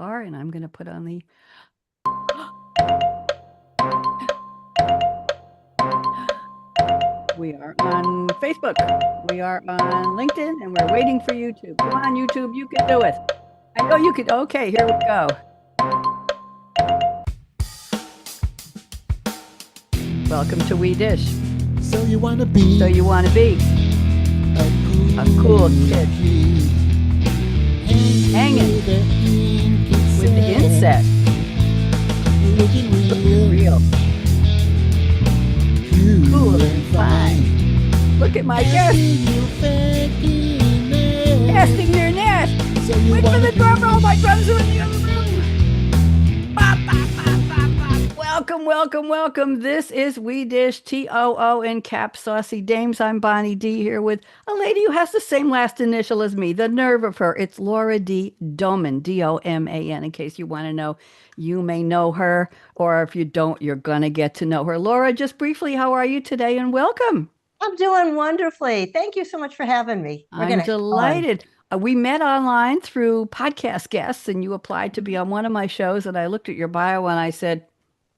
are, and I'm going to put on the We are on Facebook. We are on LinkedIn, and we're waiting for YouTube. Come on, YouTube, you can do it. I know you can. Okay, here we go. Welcome to We Dish. So you want to be a cool kid. Hanging with the inset. Looking real. Cool and fine. Look at my guest. Casting their net. So you Wait for wanna the drum roll. My drums are in the other room. Bop, bop, bop, bop, bop. Welcome, welcome, welcome. This is We Dish, TOO in cap, Saucy Dames. I'm Bonnie D here with a lady who has the same last initial as me. The nerve of her. It's Laura D. Doman, Doman, in case you want to know. You may know her, or if you don't, you're going to get to know her. Laura, just briefly, how are you today? And welcome. I'm doing wonderfully. Thank you so much for having me. I'm delighted. We met online through podcast guests, and you applied to be on one of my shows. And I looked at your bio and I said,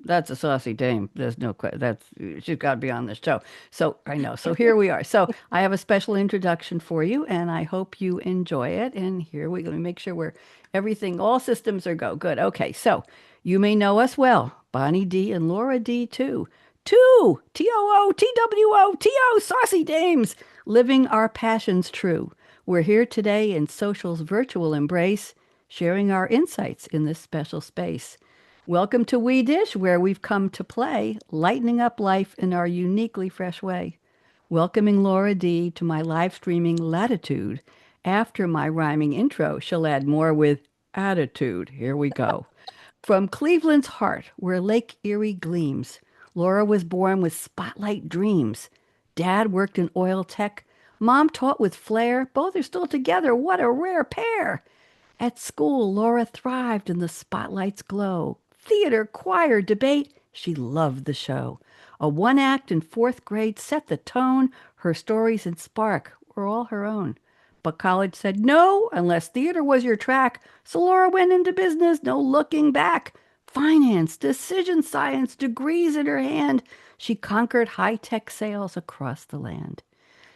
"That's a saucy dame. There's no question. She's got to be on this show." So I know. So here we are. So I have a special introduction for you, and I hope you enjoy it. And here we go. Let me make sure all systems are go. Good. Okay. So you may know us well, Bonnie D and Laura D too. Two TOO, TWO, TO, saucy dames, living our passions true. We're here today in social's virtual embrace, sharing our insights in this special space. Welcome to We Dish, where we've come to play, lightening up life in our uniquely fresh way. Welcoming Laura D to my live streaming latitude. After my rhyming intro, she'll add more with attitude. Here we go. From Cleveland's heart, where Lake Erie gleams, Laura was born with spotlight dreams. Dad worked in oil tech. Mom taught with flair. Both are still together. What a rare pair. At school, Laura thrived in the spotlight's glow. Theater, choir, debate, she loved the show. A one-act in fourth grade set the tone. Her stories and spark were all her own. But college said no, unless theater was your track. So Laura went into business, no looking back. Finance, decision science, degrees in her hand. She conquered high-tech sales across the land.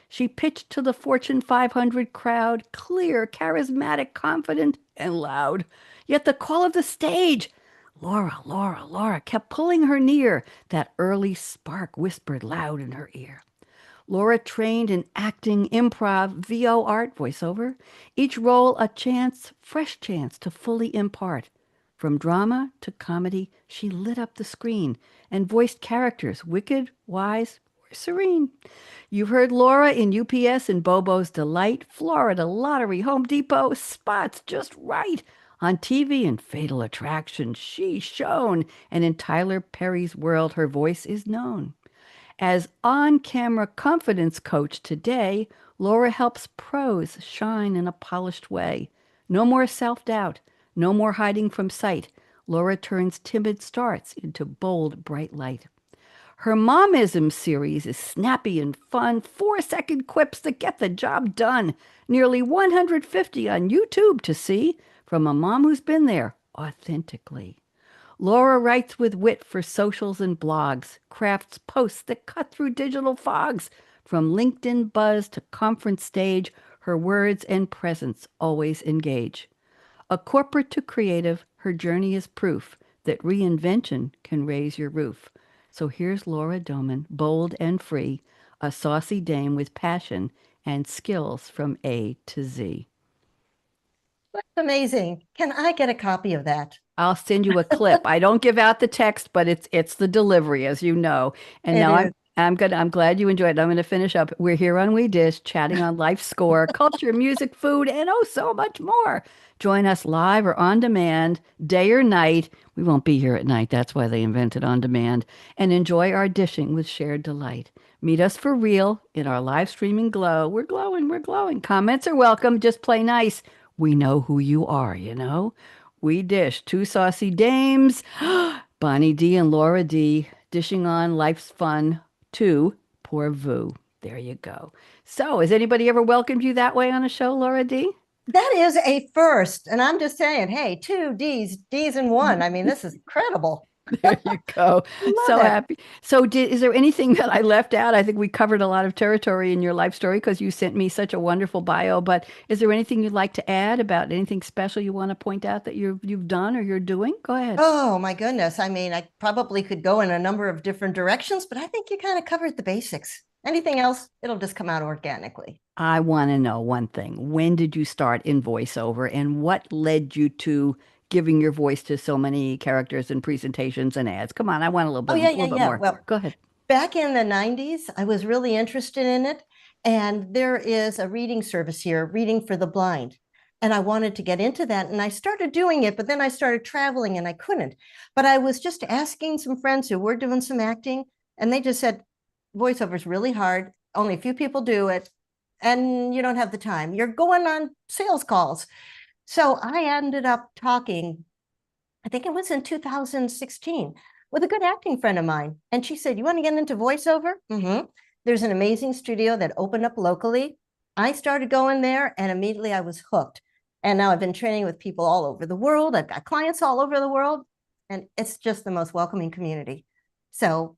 She pitched to the Fortune 500 crowd, clear, charismatic, confident, and loud. Yet the call of the stage, Laura, Laura, Laura, kept pulling her near. That early spark whispered loud in her ear. Laura trained in acting, improv, VO art, voiceover. Each role a chance, fresh chance to fully impart. From drama to comedy, she lit up the screen and voiced characters, wicked, wise, or serene. You've heard Laura in UPS and Bobo's Delight, Florida Lottery, Home Depot, spots just right. On TV in Fatal Attraction, she shone, and in Tyler Perry's world, her voice is known. As on-camera confidence coach today, Laura helps pros shine in a polished way. No more self-doubt. No more hiding from sight. Laura turns timid starts into bold, bright light. Her Momism series is snappy and fun, 4-second quips that get the job done. Nearly 150 on YouTube to see, from a mom who's been there authentically. Laura writes with wit for socials and blogs, crafts posts that cut through digital fogs. From LinkedIn buzz to conference stage, her words and presence always engage. A corporate to creative, her journey is proof that reinvention can raise your roof. So here's Laura Doman, bold and free, a saucy dame with passion and skills from A to Z. That's amazing. Can I get a copy of that? I'll send you a clip. I don't give out the text, but it's the delivery, as you know. And It now is. I'm glad you enjoyed it. I'm going to finish up. We're here on We Dish, chatting on life score, culture, music, food, and oh, so much more. Join us live or on demand, day or night. We won't be here at night. That's why they invented on demand. And enjoy our dishing with shared delight. Meet us for real in our live streaming glow. We're glowing. We're glowing. Comments are welcome. Just play nice. We know who you are, you know. We Dish, two saucy dames, Bonnie D and Laura D, dishing on life's fun to pour vous. There you go. So, has anybody ever welcomed you that way on a show, Laura D? That is a first. And I'm just saying, hey, two D's and one. I mean, this is incredible. There you go. So Love it. happy. So is there anything that I left out? I think we covered a lot of territory in your life story because you sent me such a wonderful bio, but is there anything you'd like to add about anything special you want to point out that you've done or you're doing? Go ahead. Oh my goodness. I mean, I probably could go in a number of different directions, but I think you kind of covered the basics. Anything else, it'll just come out organically. I want to know one thing. When did you start in voiceover and what led you to giving your voice to so many characters and presentations and ads? Come on, I want Oh, yeah, a yeah, little bit yeah. more. Well, Go ahead. back in the 90s, I was really interested in it. And there is a reading service here, Reading for the Blind. And I wanted to get into that. And I started doing it, but then I started traveling and I couldn't. But I was just asking some friends who were doing some acting, and they just said, voiceover is really hard. Only a few people do it. And you don't have the time. You're going on sales calls. So I ended up talking, I think it was in 2016, with a good acting friend of mine. And she said, you want to get into voiceover? Mm-hmm. There's an amazing studio that opened up locally. I started going there and immediately I was hooked. And now I've been training with people all over the world. I've got clients all over the world. And it's just the most welcoming community. So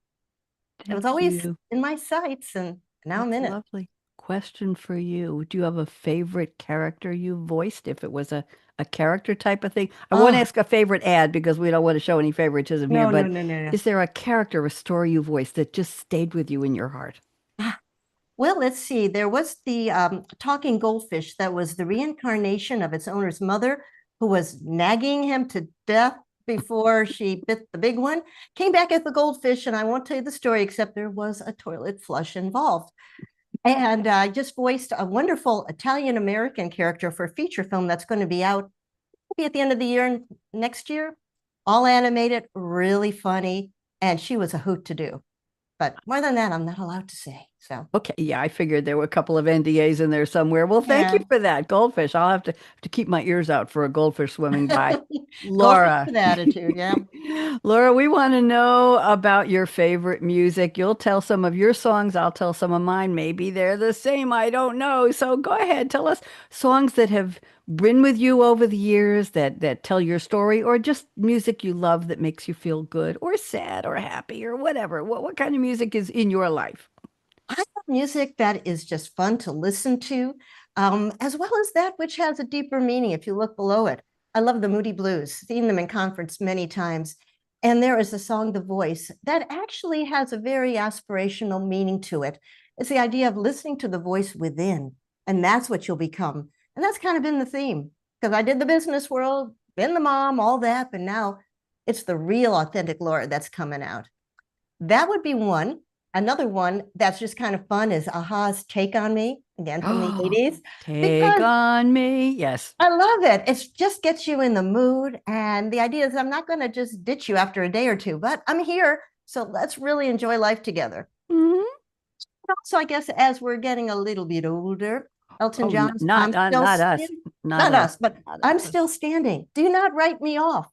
it was Thank always you. in my sights, and now I'm That's in it. lovely. Question for you. Do you have a favorite character you voiced if it was a character type of thing? I won't Oh, ask a favorite ad because we don't want to show any favoritism here, no, no, but no, no, no. is there a character, a story you voiced that just stayed with you in your heart? Well, let's see. There was the talking goldfish that was the reincarnation of its owner's mother, who was nagging him to death before she bit the big one. Came back as the goldfish, and I won't tell you the story, except there was a toilet flush involved. And I just voiced a wonderful Italian American character for a feature film that's going to be out maybe at the end of the year next year. All animated, really funny, and she was a hoot to do. But more than that, I'm not allowed to say. So Okay, yeah, I figured there were a couple of NDAs in there somewhere. Well, thank you yeah. for that. Goldfish. I'll have to keep my ears out for a goldfish swimming by. Goldfish Laura. with attitude, yeah. Laura, we want to know about your favorite music. You'll tell some of your songs, I'll tell some of mine. Maybe they're the same. I don't know. So go ahead, tell us songs that have been with you over the years that tell your story, or just music you love that makes you feel good or sad or happy or whatever. What kind of music is in your life? I love music that is just fun to listen to, as well as that which has a deeper meaning if you look below it. I love the Moody Blues, seen them in conference many times. And there is a song, The Voice, that actually has a very aspirational meaning to it. It's the idea of listening to the voice within, and that's what you'll become. And that's kind of been the theme, because I did the business world, been the mom, all that, but now it's the real authentic Laura that's coming out. That would be one. Another one that's just kind of fun is Aha's Take on Me, again from the Oh, 80s, take because on me. Yes. I love it. It just gets you in the mood. And the idea is I'm not going to just ditch you after a day or two, but I'm here. So let's really enjoy life together. Mhm. Also, I guess as we're getting a little bit older, Elton Oh, John's not I'm Still not us. Standing. Not Not us. us, but Not I'm us. Still Standing. Do not write me off.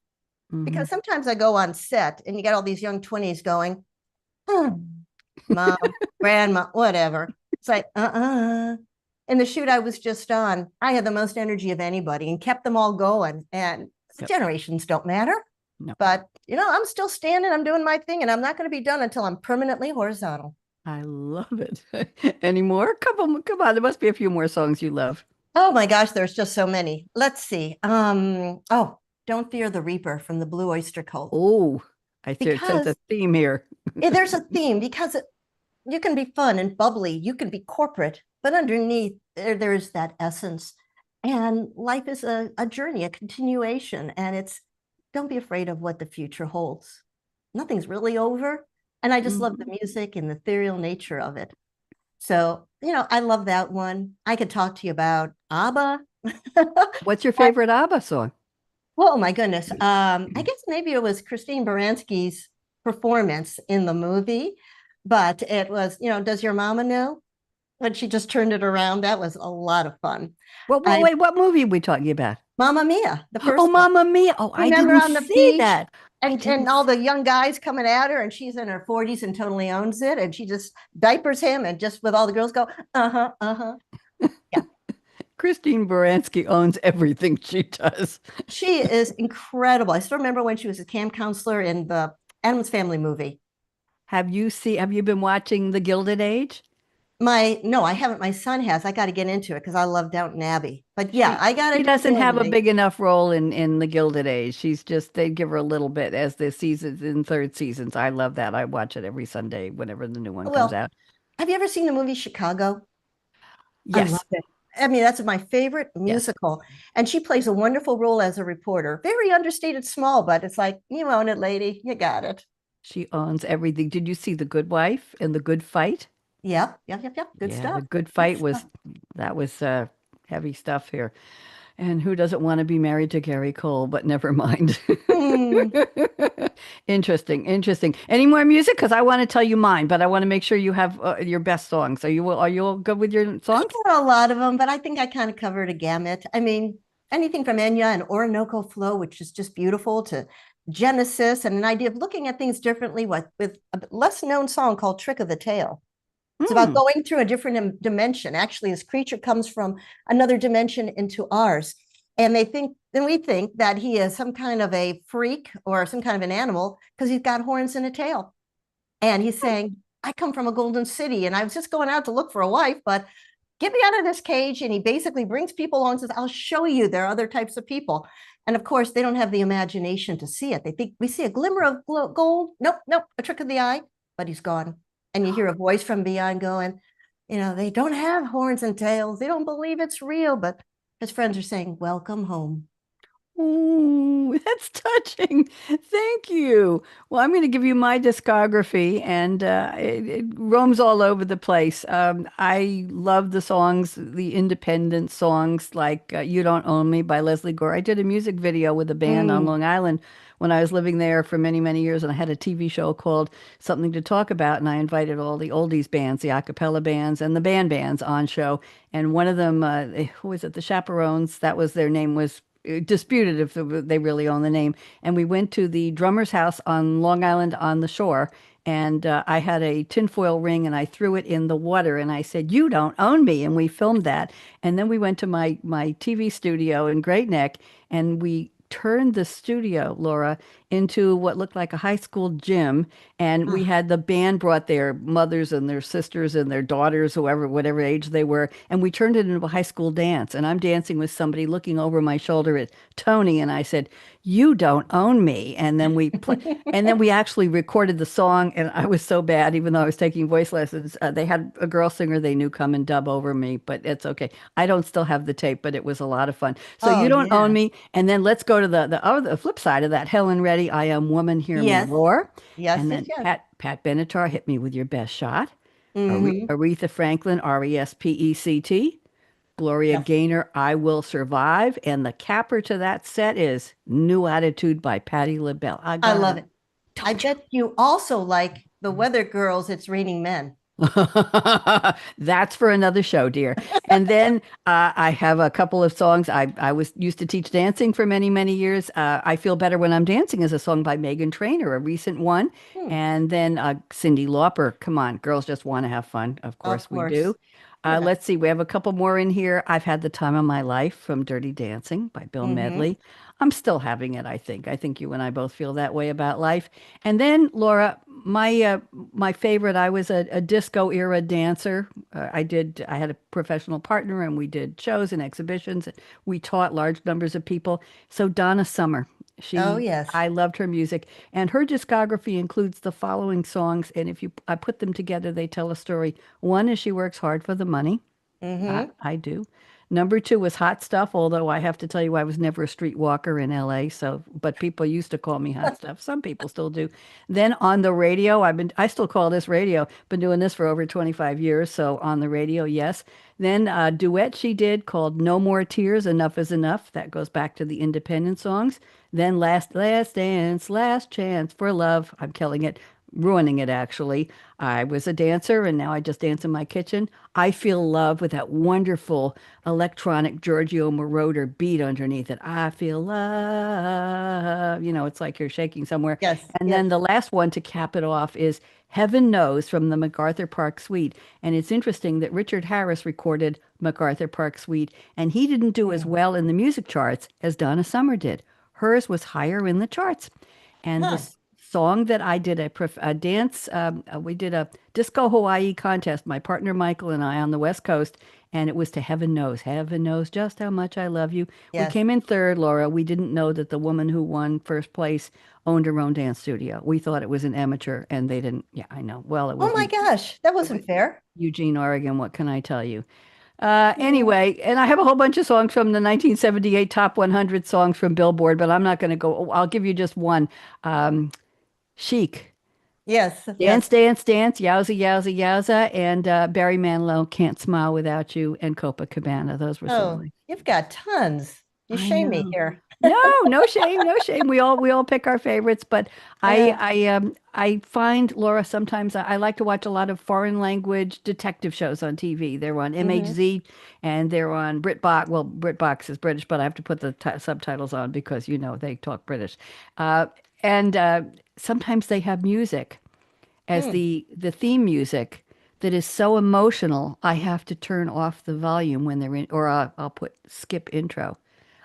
Mhm. Because sometimes I go on set and you got all these young 20s going, hmm, mom, grandma, whatever. It's like, In the shoot I was just on, I had the most energy of anybody and kept them all going. And Yep. generations don't matter. No. But, I'm still standing, I'm doing my thing, and I'm not going to be done until I'm permanently horizontal. I love it. Any more? Come on. There must be a few more songs you love. Oh my gosh, there's just so many. Let's see. Don't Fear the Reaper from the Blue Oyster Cult. Oh, I sense Because a theme here. there's a theme, because you can be fun and bubbly, you can be corporate, but underneath there's that essence. And life is a journey, a continuation, and it's don't be afraid of what the future holds. Nothing's really over. And I just love the Mhm. music and the ethereal nature of it. So, I love that one. I could talk to you about ABBA. What's your favorite ABBA song? Oh my goodness. I guess maybe it was Christine Baranski's performance in the movie, but it was, Does Your Mama Know? When she just turned it around, that was a lot of fun. I Wait, what movie are we talking about? Mamma Mia, the Oh, first one. Mamma Mia. Oh, I Remember didn't on the see beach that. I and didn't. all the young guys coming at her, and she's in her 40s and totally owns it, and she just diapers him and just with all the girls go, uh-huh, uh-huh. Yeah. Christine Baranski owns everything she does. She is incredible. I still remember when she was a camp counselor in the Addams Family movie. Have you been watching The Gilded Age? My no, I haven't. My son has. I got to get into it because I love Downton Abbey. But yeah, She I got she into The doesn't have Gilded a Age. big enough role in The Gilded Age. She's just they give her a little bit as the seasons in third seasons. I love that. I watch it every Sunday whenever the new one comes Well, out. have you ever seen the movie Chicago? I love Yes, it. I mean, that's my favorite yes. musical. And she plays a wonderful role as a reporter. Very understated, small, but it's like, you own it, lady. You got it. She owns everything. Did you see The Good Wife and The Good Fight? Yep, yep, yep, yep. Good Yeah, The stuff. Good Good Fight stuff. was that was heavy stuff here. And who doesn't want to be married to Gary Cole? But never mind. Hmm. Interesting, interesting. Any more music? Because I want to tell you mine, but I want to make sure you have your best songs. Are you all good with your I songs? got a lot of them, but I think I kind of covered a gamut. I mean, anything from Enya and Orinoco Flow, which is just beautiful, to Genesis and an idea of looking at things differently with a less known song called Trick of the Tail. It's about Hmm. going through a different dimension. Actually, this creature comes from another dimension into ours. And we think that he is some kind of a freak or some kind of an animal because he's got horns and a tail. And he's saying, I come from a golden city and I was just going out to look for a wife, but get me out of this cage. And he basically brings people along and says, I'll show you there are other types of people. And of course, they don't have the imagination to see it. They think we see a glimmer of gold. Nope, nope, a trick of the eye, but he's gone. And you hear a voice from beyond going, they don't have horns and tails. They don't believe it's real, but his friends are saying, welcome home. Ooh, that's touching. Thank you. Well, I'm going to give you my discography, and it roams all over the place. I love the songs, the independent songs like You Don't Own Me by Leslie Gore. I did a music video with a band on Mm. Long Island when I was living there for many, many years, and I had a TV show called Something to Talk About, and I invited all the oldies bands, the a cappella bands, and the band bands on show. And one of them, who was it? The Chaperones, that was their name, was disputed if they really own the name. And we went to the drummer's house on Long Island on the shore. And I had a tinfoil ring and I threw it in the water and I said, "You don't own me." And we filmed that. And then we went to my TV studio in Great Neck and we turned the studio, Laura, into what looked like a high school gym. And we Ah. had the band brought their mothers and their sisters and their daughters, whoever, whatever age they were. And we turned it into a high school dance. And I'm dancing with somebody looking over my shoulder at Tony. And I said, "You don't own me." And then and then we actually recorded the song. And I was so bad, even though I was taking voice lessons. They had a girl singer they knew come and dub over me, but it's okay. I don't still have the tape, but it was a lot of fun. So Oh, You Don't Own yeah. Me. And then let's go to the flip side of that. Helen Reddy, I Am Woman, Hear Me Yes. Roar. Yes, And yes, then yes. Pat Benatar, Hit Me With Your Best Shot. Hmm. Aretha Franklin, Respect. Gloria Yes. Gaynor, I Will Survive. And the capper to that set is New Attitude by Patti LaBelle. I I got love it. it. I Told you. bet you also like the Weather Girls, It's Raining Men. That's for another show, dear. And then I have a couple of songs. I was used to teach dancing for many, many years. I Feel Better When I'm Dancing is a song by Megan Trainor, a recent one. Hmm. And then Cyndi Lauper. Come on, girls just want to have fun. Of Of course we do. course. Yeah. Let's see. We have a couple more in here. I've Had the Time of My Life from Dirty Dancing by Bill Hmm. Medley. I'm still having it, I think. I think you and I both feel that way about life. And then, Laura, my favorite, I was a disco era dancer. I had a professional partner and we did shows and exhibitions. We taught large numbers of people. So Donna Summer, Oh, yes. I loved her music and her discography includes the following songs. And if I put them together, they tell a story. One is She Works Hard for the Money. Hmm. I do. Number two was Hot Stuff, although I have to tell you, I was never a streetwalker in LA. So, but people used to call me Hot Stuff. Some people still do. Then on the radio, I still call this radio, been doing this for over 25 years. So on the radio, yes. Then a duet she did called No More Tears, Enough is Enough. That goes back to the independent songs. Then Last Dance, Last Chance for Love. I'm killing it. ruining it actually. I was a dancer and now I just dance in my kitchen. I feel love with that wonderful electronic Giorgio Moroder beat underneath it. I feel love. It's like you're shaking somewhere. Yes, And yes. then the last one to cap it off is Heaven Knows from the MacArthur Park Suite. And it's interesting that Richard Harris recorded MacArthur Park Suite and he didn't do as Mm. well in the music charts as Donna Summer did. Hers was higher in the charts. And Huh. this song that I did a dance, we did a Disco Hawaii contest, my partner Michael and I on the West Coast, and it was to Heaven Knows Just How Much I Love You. We Yes. came in third, Laura. We didn't know that the woman who won first place owned her own dance studio. We thought it was an amateur, and they didn't. Yeah, I know. Well, Oh my gosh, that wasn't fair. Eugene, Oregon. What can I tell you? Mm. Anyway, and I have a whole bunch of songs from the 1978 Top 100 songs from Billboard, but I'm not going to go. I'll give you just one. Um, Chic. Yes, yes. Dance, Dance, Dance, Yowza, Yowza, Yowza, and Barry Manilow, Can't Smile Without You, and Copacabana. Those were some of Oh, my. you've got tons. You I shame me know. here. No, no shame, no shame. We all pick our favorites, but Yeah. I find Laura sometimes I like to watch a lot of foreign language detective shows on TV. They're on Hmm. MHZ and they're on BritBox. Well, BritBox is British, but I have to put the subtitles on because they talk British. Uh, and sometimes they have music as Mm. the theme music that is so emotional, I have to turn off the volume when they're in, or I'll put skip intro.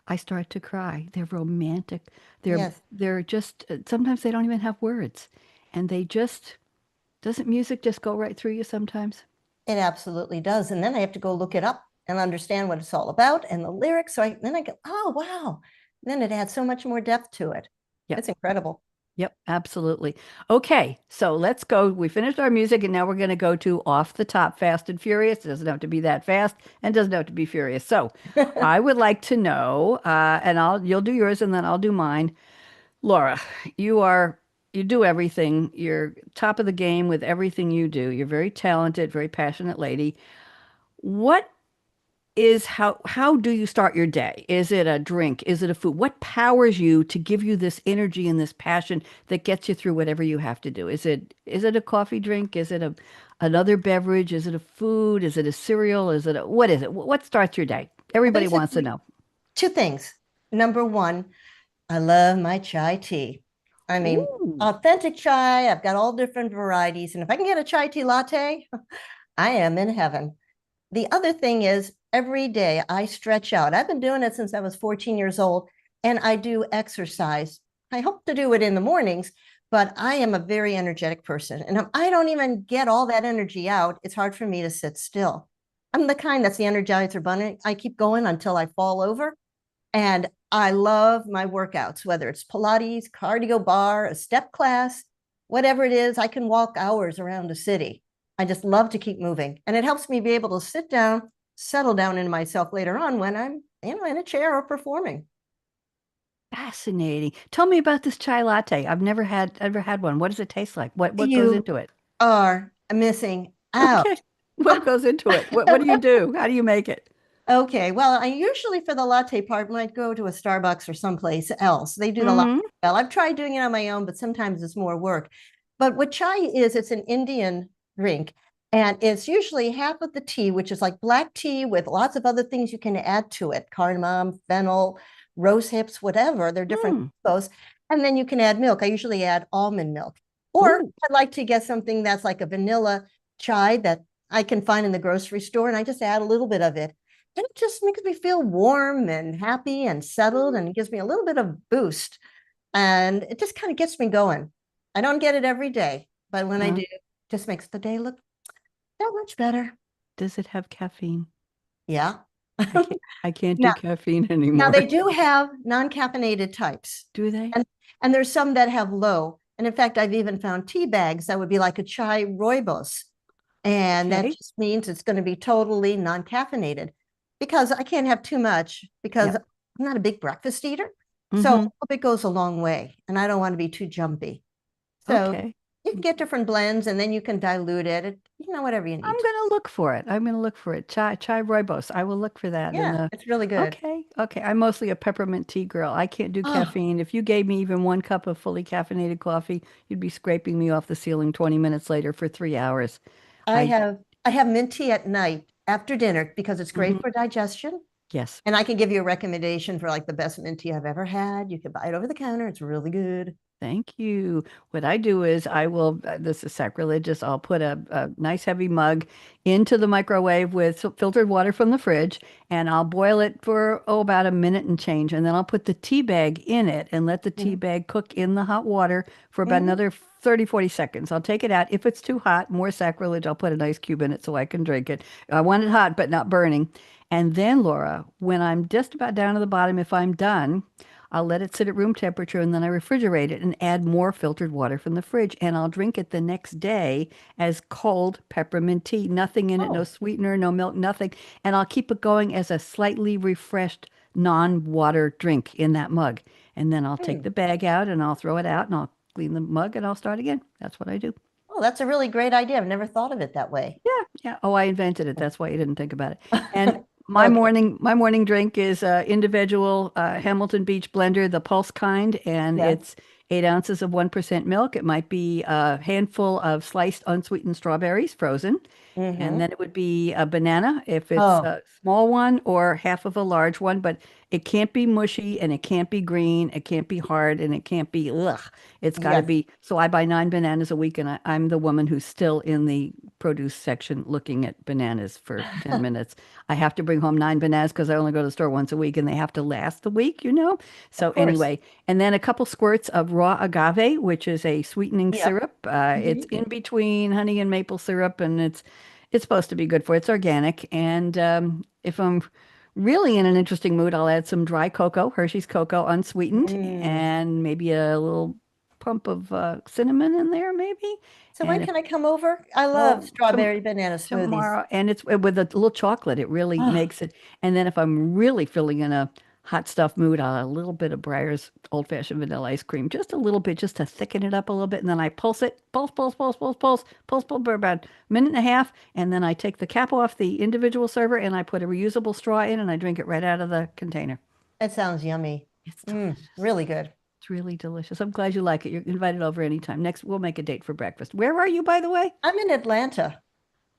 I start to cry. They're romantic. They're Yes, they're just sometimes they don't even have words, and they just doesn't music just go right through you sometimes? it absolutely does. And then I have to go look it up and understand what it's all about and the lyrics. So then I go, oh wow. Then it adds so much more depth to it. Yep. It's incredible. Yep, absolutely. Okay, so let's go. We finished our music and now we're going to go to off the top, fast and furious. It doesn't have to be that fast and doesn't have to be furious. So I would like to know, and you'll do yours and then I'll do mine. Laura, you do everything. You're top of the game with everything you do. You're very talented, very passionate lady. What is how do you start your day? Is it a drink? Is it a food? What powers you to give you this energy and this passion that gets you through whatever you have to do? Is it a coffee drink? Is it another beverage? Is it a food? Is it a cereal? What is it? What starts your day? Everybody wants to Basically, know. two things. Number one, I love my chai tea. I mean, Ooh. authentic chai. I've got all different varieties. And if I can get a chai tea latte, I am in heaven. The other thing is every day I stretch out. I've been doing it since I was 14 years old, and I do exercise. I hope to do it in the mornings, but I am a very energetic person. And if I don't even get all that energy out, it's hard for me to sit still. I'm the kind that's the Energizer bunny. I keep going until I fall over. And I love my workouts, whether it's Pilates, cardio bar, a step class, whatever it is. I can walk hours around the city. I just love to keep moving. And it helps me be able to sit down, settle down in myself later on when I'm, in a chair or performing. Fascinating. Tell me about this chai latte. I've never had one. What does it taste like? What goes You into it? are missing out. Okay. What goes into it? What do you do? How do you make it? Okay, well, I usually for the latte part might go to a Starbucks or someplace else. They do the latte Mm-hmm. well. I've tried doing it on my own, but sometimes it's more work. But what chai is, it's an Indian drink, and it's usually half of the tea, which is like black tea with lots of other things you can add to it, cardamom, fennel, rose hips, whatever. They're different Mm. combos. And then you can add milk. I usually add almond milk. Or Ooh. I'd like to get something that's like a vanilla chai that I can find in the grocery store, and I just add a little bit of it. And it just makes me feel warm and happy and settled, and it gives me a little bit of boost. And it just kind of gets me going. I don't get it every day, but when I Uh, do, it just makes the day look that much better. does it have caffeine? Yeah. I can't I can't do Now, caffeine now anymore. they do have non-caffeinated types, Do they? and there's some that have low. And in fact, I've even found tea bags that would be like a chai rooibos. And that Okay. just means it's going to be totally non-caffeinated because I can't have too much because Yep. I'm not a big breakfast eater. So Mm-hmm. it goes a long way and I don't want to be too jumpy. So Okay. you can get different blends and then you can dilute it. Whatever you I'm need. gonna look for it. I'm gonna look for it. Chai rooibos. I will look for that. And Yeah, it's really good. okay. I'm mostly a peppermint tea girl. I can't do Oh, caffeine. If you gave me even 1 cup of fully caffeinated coffee, you'd be scraping me off the ceiling 20 minutes later for 3 hours. I I have I have mint tea at night after dinner because it's great mhm, for digestion. yes. And I can give you a recommendation for like the best mint tea I've ever had. You can buy it over the counter. It's really good. Thank you. What I do is I will, this is sacrilegious, I'll put a nice heavy mug into the microwave with filtered water from the fridge and I'll boil it for, about a minute and change. And then I'll put the tea bag in it and let the tea Mhm. bag cook in the hot water for about Mhm. another 30, 40 seconds. I'll take it out. If it's too hot, more sacrilege, I'll put an ice cube in it so I can drink it. I want it hot, but not burning. And then, Laura, when I'm just about down to the bottom, if I'm done, I'll let it sit at room temperature and then I refrigerate it and add more filtered water from the fridge. And I'll drink it the next day as cold peppermint tea. Nothing in it, no Oh, sweetener, no milk, nothing. And I'll keep it going as a slightly refreshed non-water drink in that mug. And then I'll take hmm. the bag out and I'll throw it out and I'll clean the mug and I'll start again. That's what I do. Oh, that's a really great idea. I've never thought of it that way. Yeah, yeah. Oh, I invented it. That's why you didn't think about it. And Okay. my morning drink is individual Hamilton Beach blender, the Pulse kind, and Yeah. it's 8 ounces of 1% milk. It might be a handful of sliced unsweetened strawberries, frozen, and Mm-hmm. then it would be a banana if it's Oh, a small one or half of a large one, but it can't be mushy and it can't be green, it can't be hard, and it can't be ugh. It's got to yes, be. So I buy 9 bananas a week, and I'm the woman who's still in the produce section looking at bananas for 10 minutes. I have to bring home 9 bananas because I only go to the store once a week and they have to last the week, you know? of So course. anyway, and then a couple squirts of raw agave, which is a sweetening Yep. syrup. It's Mhm. in between honey and maple syrup, and it's supposed to be good for it. It's organic. And if I'm really in an interesting mood, I'll add some dry cocoa, Hershey's cocoa, unsweetened, Mm. and maybe a little pump of cinnamon in there, maybe. So when And if can I come over? I love oh, strawberry banana smoothies. tomorrow, and it's with a little chocolate. It really Oh, makes it. And then if I'm really feeling in a hot stuff mood, I'll add a little bit of Breyer's old-fashioned vanilla ice cream, just a little bit, just to thicken it up a little bit. And then I pulse it, pulse for about a minute and a half. And then I take the cap off the individual server and I put a reusable straw in and I drink it right out of the container. it sounds yummy. It's delicious. Really good. It's really delicious. I'm glad you like it. You're invited over anytime. Next, we'll make a date for breakfast. Where are you, by the way? I'm in Atlanta.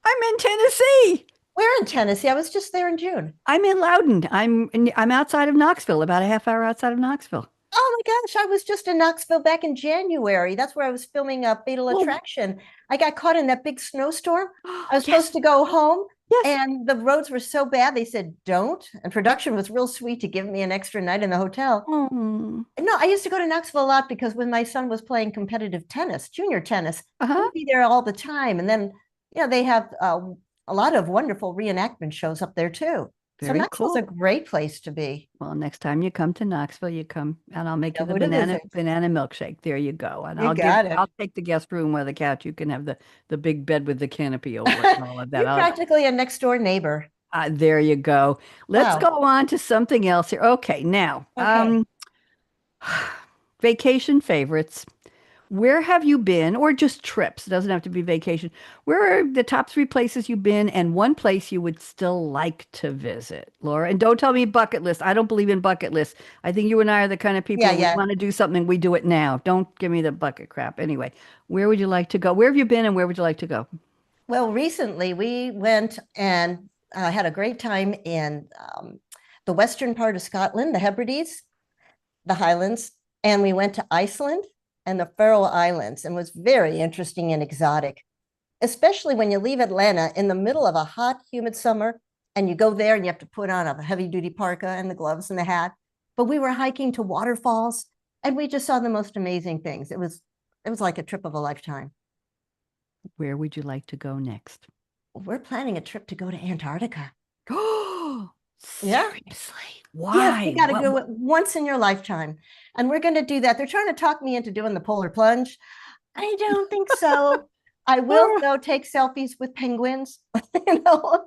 I'm in Tennessee. We're in Tennessee. I was just there in June. I'm in Loudon. I'm outside of Knoxville, about a half hour outside of Knoxville. Oh my gosh, I was just in Knoxville back in January. That's where I was filming a Fatal Well, Attraction. I got caught in that big snowstorm. I was supposed yes, to go home yes. and the roads were so bad. They said, don't. And production was real sweet to give me an extra night in the hotel. Oh, No, I used to go to Knoxville a lot because when my son was playing competitive tennis, junior tennis, he uh-huh. would be there all the time. And then, they have a lot of wonderful reenactment shows up there too. So Very Knoxville's a cool. great place to be. Well, next time you come to Knoxville, you come and I'll make you Know the who to banana visit. banana milkshake. There you go. And You got it. I'll take the guest room or the couch. You can have the big bed with the canopy over it and all of that. You're practically a next door neighbor. There you go. Let's Wow. go on to something else here. Okay, now, Okay. vacation favorites. Where have you been, or just trips? It doesn't have to be vacation. Where are the top 3 places you've been, and one place you would still like to visit, Laura? And don't tell me bucket list. I don't believe in bucket lists. I think you and I are the kind of Yeah, people we yeah. want to do something, we do it now. Don't give me the bucket crap. Anyway, where would you like to go? Where have you been, and where would you like to go? Well, recently we went and had a great time in the western part of Scotland, the Hebrides, the Highlands, and we went to Iceland and the Faroe Islands and was very interesting and exotic, especially when you leave Atlanta in the middle of a hot, humid summer and you go there and you have to put on a heavy duty parka and the gloves and the hat. But we were hiking to waterfalls and we just saw the most amazing things. It was like a trip of a lifetime. Where would you like to go next? We're planning a trip to go to Antarctica. Oh, Yeah. seriously? Yes, you Why? got to do it once in your lifetime. And we're going to do that. They're trying to talk me into doing the polar plunge. I don't think so. I will go take selfies with penguins. you know,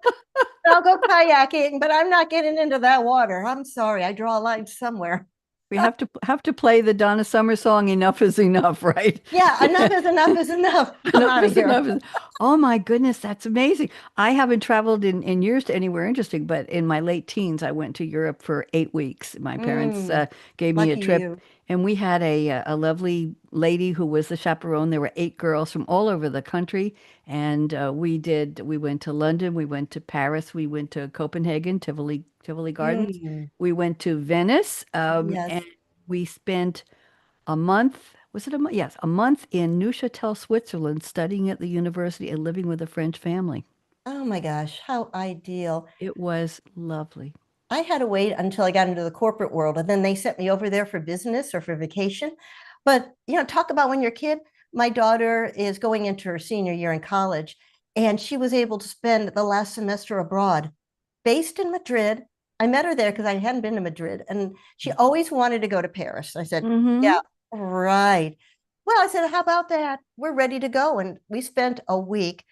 I'll go kayaking, but I'm not getting into that water. I'm sorry. I draw a line somewhere. We have to play the Donna Summer song "Enough Is Enough," right? Yeah, enough is enough is enough. I'm Enough out of is here. enough. Oh my goodness, that's amazing. I haven't traveled in years to anywhere interesting, but in my late teens, I went to Europe for 8 weeks. My parents Mm, gave me a lucky trip, you. and we had a lovely lady who was the chaperone. There were 8 girls from all over the country, and we went to London, we went to Paris, we went to Copenhagen, Tivoli Gardens, Mm, we went to Venice, and yes. we spent a month. Was it a month? Yes, a month in Neuchâtel, Switzerland, studying at the university and living with a French family. Oh my gosh, how ideal. It was lovely. I had to wait until I got into the corporate world, and then they sent me over there for business or for vacation. But, talk about when you're a kid. My daughter is going into her senior year in college, and she was able to spend the last semester abroad, based in Madrid. I met her there because I hadn't been to Madrid, and she always wanted to go to Paris. I said, Mm-hmm. yeah, right. Well, I said, how about that? We're ready to go. And we spent a week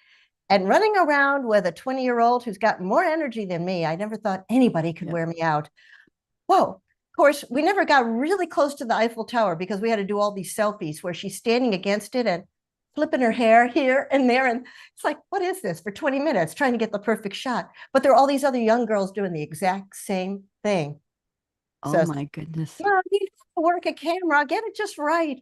and running around with a 20-year-old who's got more energy than me. I never thought anybody could Yep. wear me out. Whoa. Of course, we never got really close to the Eiffel Tower because we had to do all these selfies where she's standing against it and flipping her hair here and there. And it's like, what is this for 20 minutes trying to get the perfect shot? But there are all these other young girls doing the exact same thing. Oh So, my goodness. Mom, you have to work a camera, get it just right.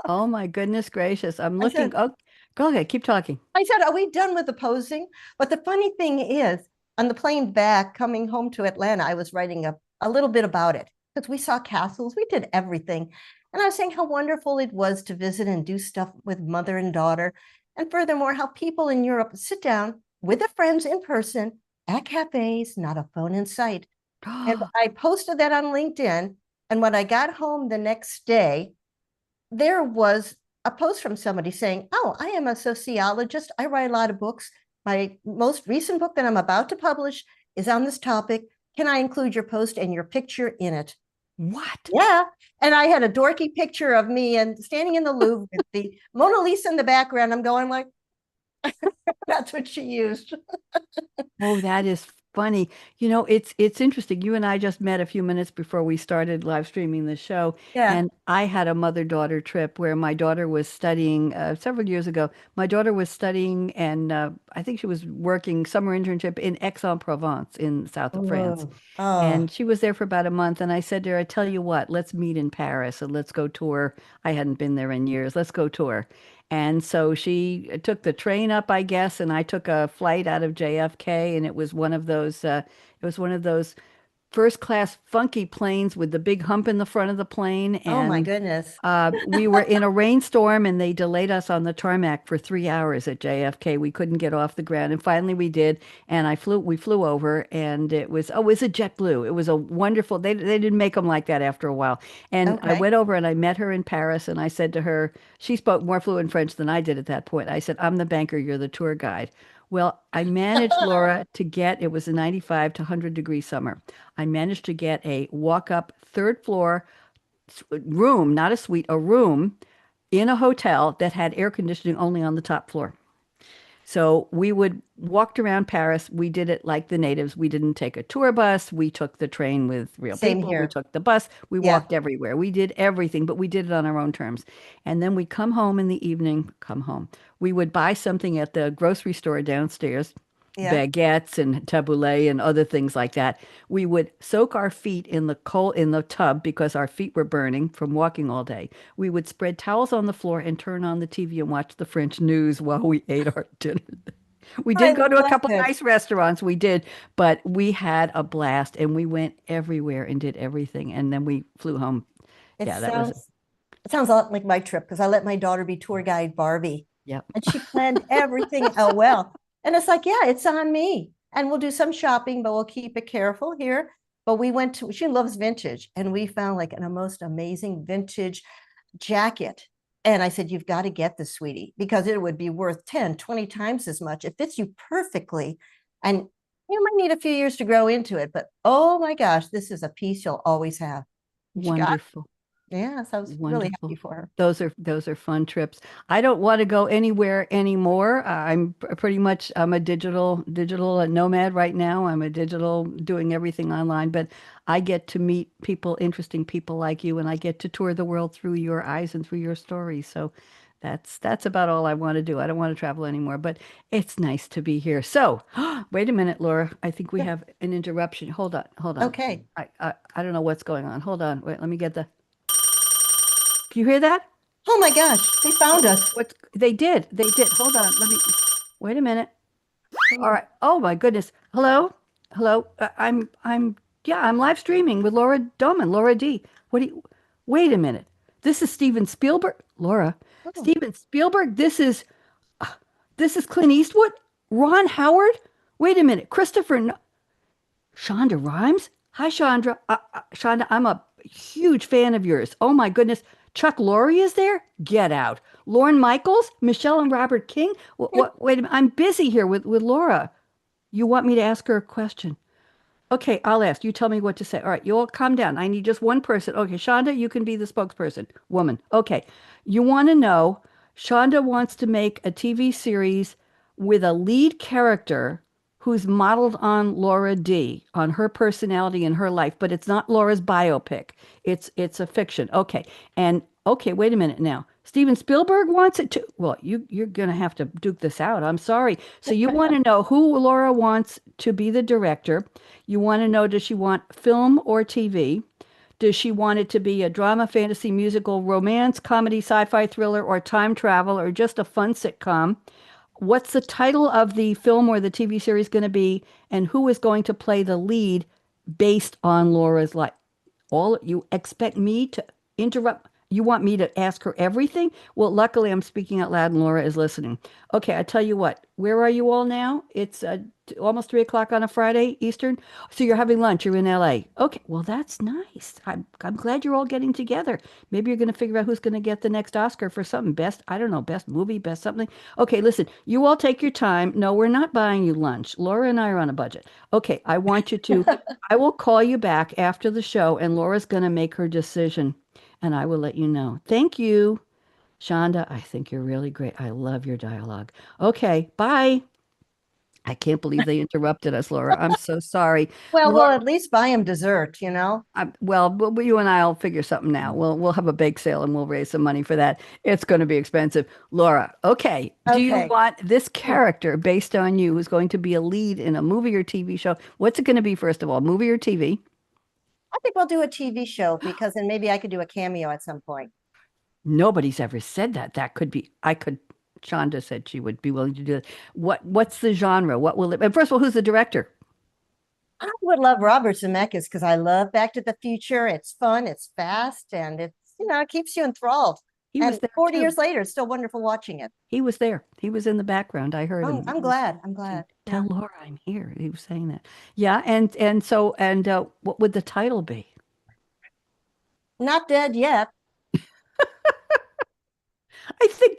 Oh my goodness gracious. I'm I looking. said, Oh, go ahead. Keep talking. are we done with the posing? But the funny thing is, on the plane back coming home to Atlanta, I was writing a little bit about it because we saw castles, we did everything. And I was saying how wonderful it was to visit and do stuff with mother and daughter. And furthermore, how people in Europe sit down with their friends in person at cafes, not a phone in sight. And I posted that on LinkedIn. And when I got home the next day, there was a post from somebody saying, oh, I am a sociologist. I write a lot of books. My most recent book that I'm about to publish is on this topic. Can I include your post and your picture in it? What? Yeah. And I had a dorky picture of me and standing in the Louvre with the Mona Lisa in the background. I'm going like, that's what she used. Oh, that is funny. It's interesting. You and I just met a few minutes before we started live streaming the show, Yeah. and I had a mother-daughter trip where my daughter was studying several years ago. My daughter was studying, and I think she was working summer internship in Aix-en-Provence in the south of France. Oh, oh, And she was there for about a month. And I said to her, I tell you what, let's meet in Paris and let's go tour. I hadn't been there in years. Let's go tour. And so she took the train up, I guess, and I took a flight out of JFK, and it was one of those first class funky planes with the big hump in the front of the plane. oh my And goodness. we were in a rainstorm and they delayed us on the tarmac for 3 hours at JFK. We couldn't get off the ground. And finally we did. And we flew over and it was a JetBlue. It was a wonderful, they didn't make them like that after a while. And I Okay. went over and I met her in Paris and I said to her, she spoke more fluent French than I did at that point. I said, I'm the banker, you're the tour guide. Well, I managed, Laura, to get, it was a 95 to 100-degree summer. I managed to get a walk up third floor room, not a suite, a room in a hotel that had air conditioning only on the top floor. So we would walked around Paris. We did it like the natives. We didn't take a tour bus. We took the train with real Same people. We here. took the bus. We Yeah. walked everywhere. We did everything, but we did it on our own terms. And then we come home in the evening, come home. We would buy something at the grocery store downstairs, Yeah. baguettes and tabbouleh and other things like that. We would soak our feet in the coal in the tub because our feet were burning from walking all day. We would spread towels on the floor and turn on the TV and watch the French news while we ate our dinner. We I did go to a love couple it. nice restaurants, we did, but we had a blast and we went everywhere and did everything. And then we flew home. It Yeah, that was, sounds it sounds a lot like my trip because I let my daughter be tour guide Barbie yep. and she planned everything out well. And it's like, yeah, it's on me. And we'll do some shopping, but we'll keep it careful here. But she loves vintage, and we found like a most amazing vintage jacket. And I said, you've got to get this, sweetie, because it would be worth 10, 20 times as much. It fits you perfectly. And you might need a few years to grow into it, but oh my gosh, this is a piece you'll always have. She got Wonderful. Yes, I was really happy Wonderful. for her. Those are fun trips. I don't want to go anywhere anymore. Pretty much I'm a digital nomad right now. I'm a digital doing everything online, but I get to meet people, interesting people like you, and I get to tour the world through your eyes and through your stories. So that's about all I want to do. I don't want to travel anymore, but it's nice to be here. So, wait a minute, Laura. I think we Yeah. have an interruption. Hold on, hold on. Okay. I don't know what's going on. Hold on. Wait, let me get the. Can you hear that? Oh my gosh, they found us. What they did. They did. Hold on. Let me wait a minute. All right. Oh my goodness. Hello? Hello. I'm live streaming with Laura Doman, Laura D. What do you Wait a minute. This is Steven Spielberg. Laura. Oh, Steven Spielberg. This is Clint Eastwood? Ron Howard? Wait a minute. Shonda Rhimes? Hi, Chandra. Shonda, I'm a huge fan of yours. Oh my goodness. Chuck Lorre is there? Get out. Lorne Michaels? Michelle and Robert King? Wait a minute. I'm busy here with Laura. You want me to ask her a question? Okay, I'll ask. You tell me what to say. All right, you all calm down. I need just one person. Okay, Shonda, you can be the spokesperson. Woman. Okay. You want to know, Shonda wants to make a TV series with a lead character who's modeled on Laura D, on her personality and her life, but it's not Laura's biopic. It's a fiction. Okay. And okay, wait a minute now. Steven Spielberg wants it too. Well, you're gonna have to duke this out. I'm sorry. So you want to know who Laura wants to be the director. You want to know, does she want film or TV? Does she want it to be a drama, fantasy, musical, romance, comedy, sci-fi, thriller, or time travel, or just a fun sitcom? What's the title of the film or the TV series going to be, and who is going to play the lead based on Laura's life? All you expect me to interrupt? You want me to ask her everything? Well, luckily I'm speaking out loud and Laura is listening. Okay, I tell you what. Where are you all now? It's almost 3 o'clock on a Friday Eastern. So you're having lunch. You're in LA. Okay, well that's nice. I'm glad you're all getting together. Maybe you're going to figure out who's going to get the next Oscar for something. Best, I don't know, best movie, best something. Okay, listen. You all take your time. No, we're not buying you lunch. Laura and I are on a budget. Okay, I want you to. I will call you back after the show, and Laura's going to make her decision, and I will let you know. Thank you. Shonda, I think you're really great. I love your dialogue. Okay, bye. I can't believe they interrupted us, Laura. I'm so sorry. well, we'll Laura, at least buy him dessert, you know? you and I'll figure something out. We'll have a bake sale and we'll raise some money for that. It's going to be expensive. Laura, okay. Do you Okay. want this character based on you who's going to be a lead in a movie or TV show? What's it going to be, first of all, movie or TV? I think we'll do a TV show because then maybe I could do a cameo at some point. Nobody's ever said that. That could be, I could, Shonda said she would be willing to do it. What's the genre? What will it, and first of all, who's the director? I would love Robert Zemeckis because I love Back to the Future. It's fun, it's fast, and it keeps you enthralled. He was And there 40 too. years later, it's still wonderful watching it. He was there. He was in the background. I heard Oh, him. I'm glad. I'm glad. Tell Yeah. Laura I'm here. He was saying that. Yeah, and what would the title be? Not dead yet. I think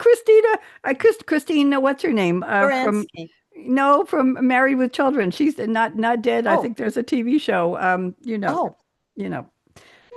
Christina, what's her name? From Baranski. no, from Married with Children. She's not dead. I Oh, think there's a TV show. oh, You know, hmm.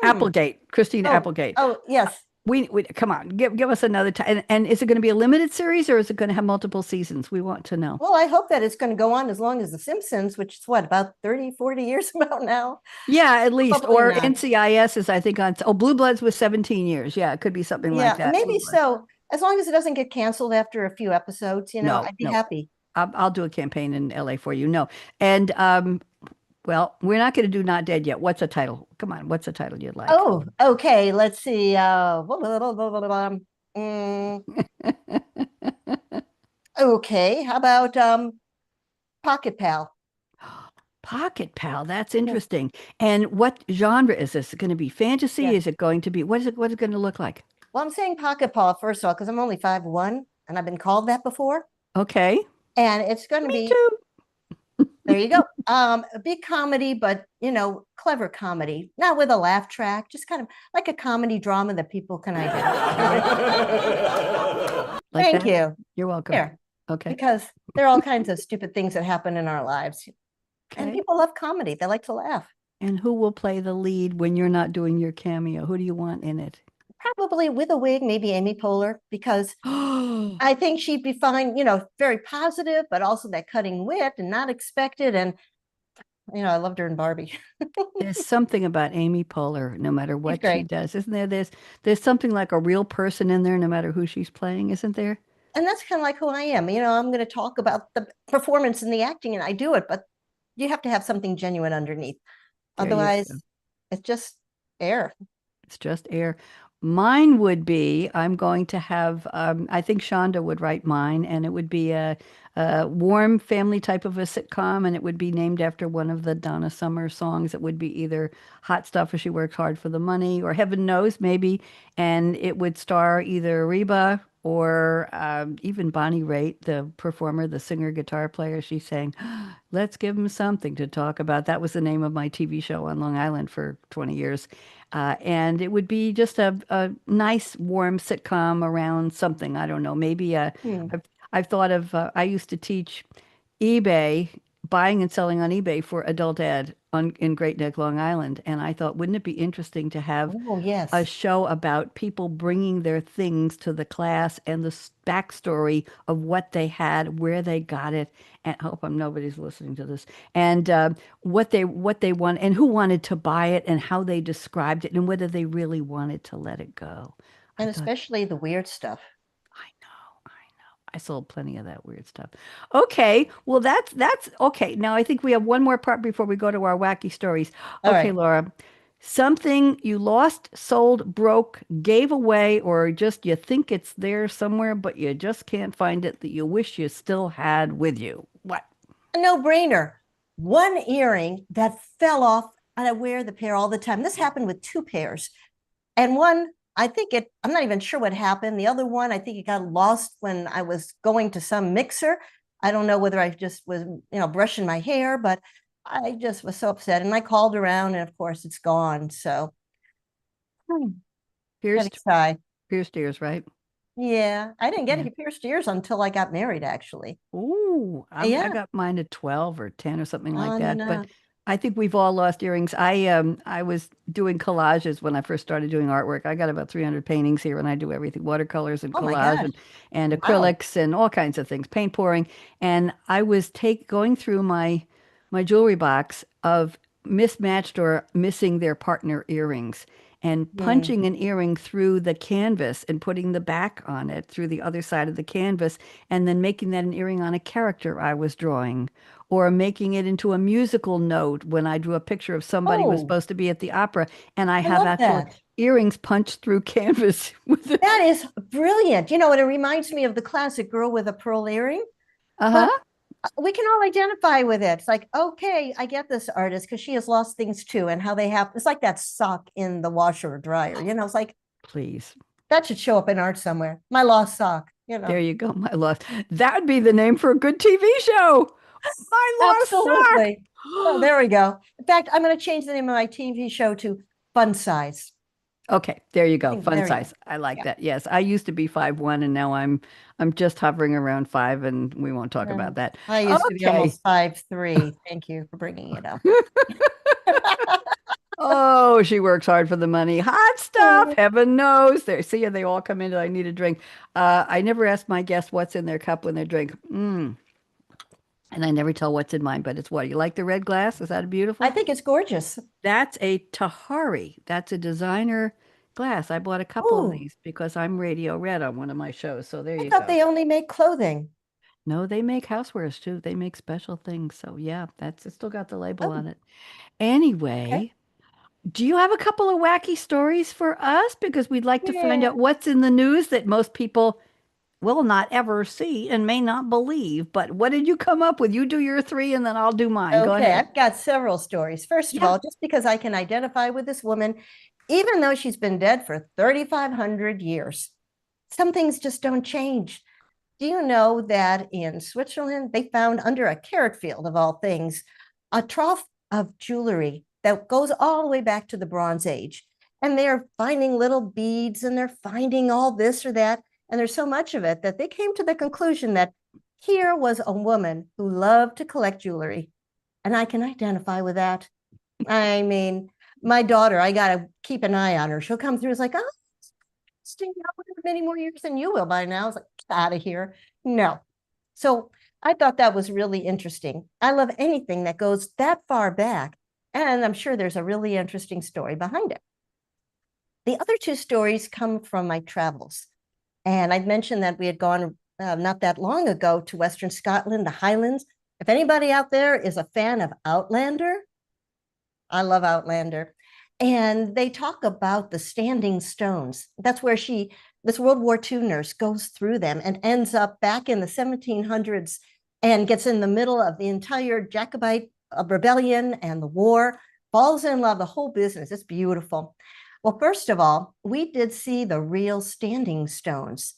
Applegate, Christina Oh, Applegate. oh, yes. We come on, give us another time. And is it going to be a limited series or is it going to have multiple seasons? We want to know. Well, I hope that it's going to go on as long as The Simpsons, which is what, about 30, 40 years about now? Yeah, at least. Probably Or not. NCIS is, I think, on. Oh, Blue Bloods was 17 years. Yeah, it could be something like Yeah, that. Blue maybe Bloods. so. As long as it doesn't get canceled after a few episodes, No, I'd be no. happy. I'll do a campaign in LA for you. No. And well, we're not going to do Not Dead Yet. What's a title? Come on, what's a title you'd like? Oh, okay. Let's see. Mm, okay. How about Pocket Pal? Pocket Pal. That's Yes. interesting. And what genre is this? Going to be fantasy? Yes. Is it going to be what is it going to look like? Well, I'm saying Pocket Pal first of all because I'm only 5'1", and I've been called that before. Okay. And it's going to Me be too. there. You go. A big comedy, but clever comedy, not with a laugh track, just kind of like a comedy drama that people can identify. Like Thank that? you. You're welcome. Here, Okay. because there are all kinds of stupid things that happen in our lives, and Okay. people love comedy. They like to laugh. And who will play the lead when you're not doing your cameo? Who do you want in it? Probably with a wig, maybe Amy Poehler, because Oh, I think she'd be fine, very positive, but also that cutting wit and not expected. And, I loved her in Barbie. there's something about Amy Poehler, no matter She's what she great. does, isn't there? There's something like a real person in there, no matter who she's playing, isn't there? And that's kind of like who I am. I'm going to talk about the performance and the acting, and I do it, but you have to have something genuine underneath. There you go. Otherwise, it's just air. It's just air. Mine would be, I'm going to have, I think Shonda would write mine, and it would be a warm family type of a sitcom, and it would be named after one of the Donna Summer songs. It would be either Hot Stuff or She Works Hard for the Money, or Heaven Knows, maybe. And it would star either Reba or even Bonnie Raitt, the performer, the singer, guitar player. She sang, Let's Give 'Em Something to Talk About. That was the name of my TV show on Long Island for 20 years. And it would be just a nice, warm sitcom around something. I don't know. Maybe Hmm. I've thought of, I used to teach eBay, buying and selling on eBay for adult ed in Great Neck, Long Island. And I thought, wouldn't it be interesting to have Oh, a yes. show about people bringing their things to the class and the backstory of what they had, where they got it, and I hope nobody's listening to this, and what they want and who wanted to buy it and how they described it and whether they really wanted to let it go. I And thought, especially the weird stuff. I know, I know. I sold plenty of that weird stuff. Okay, well that's okay. Now I think we have one more part before we go to our wacky stories. All Okay, right. Laura. Something you lost, sold, broke, gave away, or just you think it's there somewhere, but you just can't find it that you wish you still had with you. What? A no-brainer. One earring that fell off, and I wear the pair all the time. This happened with two pairs. And one, I'm not even sure what happened. The other one, I think it got lost when I was going to some mixer. I don't know whether I just was, brushing my hair, but I just was so upset. And I called around, and of course it's gone. So had to Pierced, sigh. pierced ears, right? Yeah, I didn't get Yeah. a pierced ears until I got married, actually. Ooh, I Yeah, got mine at 12 or 10 or something like on and that. But on. I think we've all lost earrings. I was doing collages when I first started doing artwork. I got about 300 paintings here and I do everything, watercolors and Oh my collage gosh. and Wow. acrylics and all kinds of things, paint pouring. And I was going through my jewelry box of mismatched or missing their partner earrings and Hmm. punching an earring through the canvas and putting the back on it through the other side of the canvas and then making that an earring on a character I was drawing or making it into a musical note when I drew a picture of somebody who was Oh, supposed to be at the opera and I I have love actual that. earrings punched through canvas with it. That is brilliant. And it reminds me of the classic girl with a pearl earring, Uh-huh. but we can all identify with it. It's like, okay, I get this artist because she has lost things too, and how it's like that sock in the washer or dryer. It's like Please. that should show up in art somewhere. My lost sock. There you go, my lost. That would be the name for a good TV show. My lost sock. Absolutely. Oh, there we go. In fact, I'm going to change the name of my TV show to Fun Size. Okay, there you I go. think Fun there we go. size. I like Yeah. that. Yes, I used to be 5'1" and now I'm just hovering around 5 and we won't talk Yeah. about that. I used to be Okay. almost 5'3". Thank you for bringing it up. Oh, she works hard for the money. Hot stuff. Heaven knows. There, see, they all come in. I need a drink. I never ask my guests what's in their cup when they drink. And I never tell what's in mine, but it's what? You like the red glass? Is that I beautiful? think it's gorgeous. That's a Tahari. That's a designer glass. I bought a couple of Oh, these because I'm Radio Red on one of my shows. So there I you thought go. they only make clothing. No, they make housewares too. They make special things. So yeah, that's it's still got the label Oh, on it. okay. Anyway, do you have a couple of wacky stories for us? Because we'd like to find Yeah. out what's in the news that most people will not ever see and may not believe. But what did you come up with? You do your three and then I'll do mine. Go Okay, ahead. I've got several stories. First of Yeah. all, just because I can identify with this woman, even though she's been dead for 3,500 years, some things just don't change. Do you know that in Switzerland, they found under a carrot field of all things, a trough of jewelry that goes all the way back to the Bronze Age? And they're finding little beads and they're finding all this or that. And there's so much of it that they came to the conclusion that here was a woman who loved to collect jewelry. And I can identify with that. I mean, my daughter, I got to keep an eye on her. She'll come through. It's like, oh, staying out with many more years than you will by now. I was like, get out of here. No. So I thought that was really interesting. I love anything that goes that far back. And I'm sure there's a really interesting story behind it. The other two stories come from my travels. And I'd mentioned that we had gone not that long ago to Western Scotland, the Highlands. If anybody out there is a fan of Outlander, I love Outlander. And they talk about the standing stones. That's where this World War II nurse goes through them and ends up back in the 1700s and gets in the middle of the entire Jacobite rebellion and the war, falls in love, the whole business. It's beautiful. Well, first of all, we did see the real standing stones,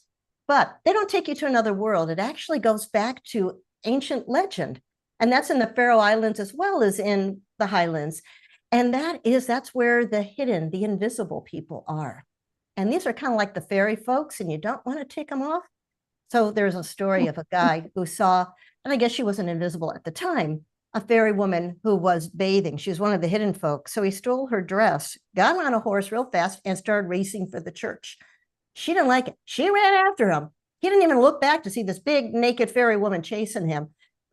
but they don't take you to another world. It actually goes back to ancient legend. And that's in the Faroe Islands as well as in the Highlands. And that's where the hidden, the invisible people are. And these are kind of like the fairy folks, and you don't want to take them off. So there's a story of a guy who saw, and I guess she wasn't invisible at the time, a fairy woman who was bathing. She was one of the hidden folks. So he stole her dress, got on a horse real fast, and started racing for the church. She didn't like it. She ran after him. He didn't even look back to see this big naked fairy woman chasing him.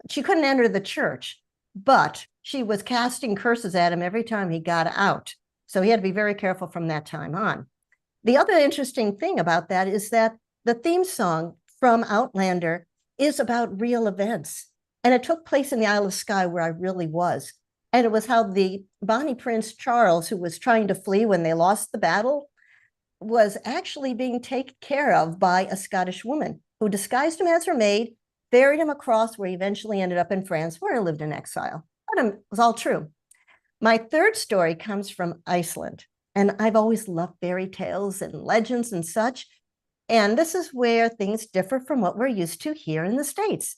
She couldn't enter the church, but she was casting curses at him every time he got out. So he had to be very careful from that time on. The other interesting thing about that is that the theme song from Outlander is about real events. And it took place in the Isle of Skye, where I really was. And it was how the Bonnie Prince Charles, who was trying to flee when they lost the battle, was actually being taken care of by a Scottish woman who disguised him as her maid, ferried him across, where he eventually ended up in France, where he lived in exile. But it was all true. My third story comes from Iceland. And I've always loved fairy tales and legends and such. And this is where things differ from what we're used to here in the States.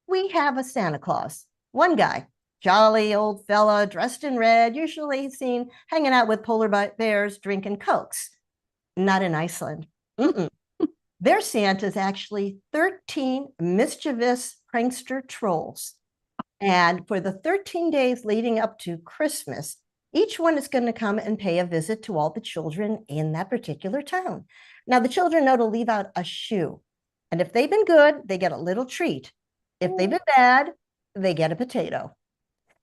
We have a Santa Claus, one guy, jolly old fella dressed in red, usually seen hanging out with polar bears, drinking Cokes. Not in Iceland. Their Santa is actually 13 mischievous prankster trolls. And for the 13 days leading up to Christmas, each one is going to come and pay a visit to all the children in that particular town. Now, the children know to leave out a shoe. And if they've been good, they get a little treat. If they've been bad, they get a potato.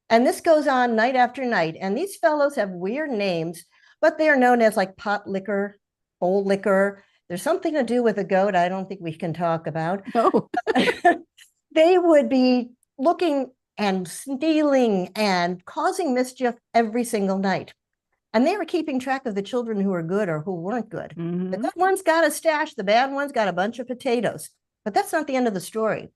And this goes on night after night. And these fellows have weird names, but they are known as like pot liquor, bowl liquor. There's something to do with a goat I don't think we can talk about. Oh. They would be looking and stealing and causing mischief every single night. And they were keeping track of the children who were good or who weren't good. Mm-hmm. The good ones got a stash, the bad ones got a bunch of potatoes. But that's not the end of the story.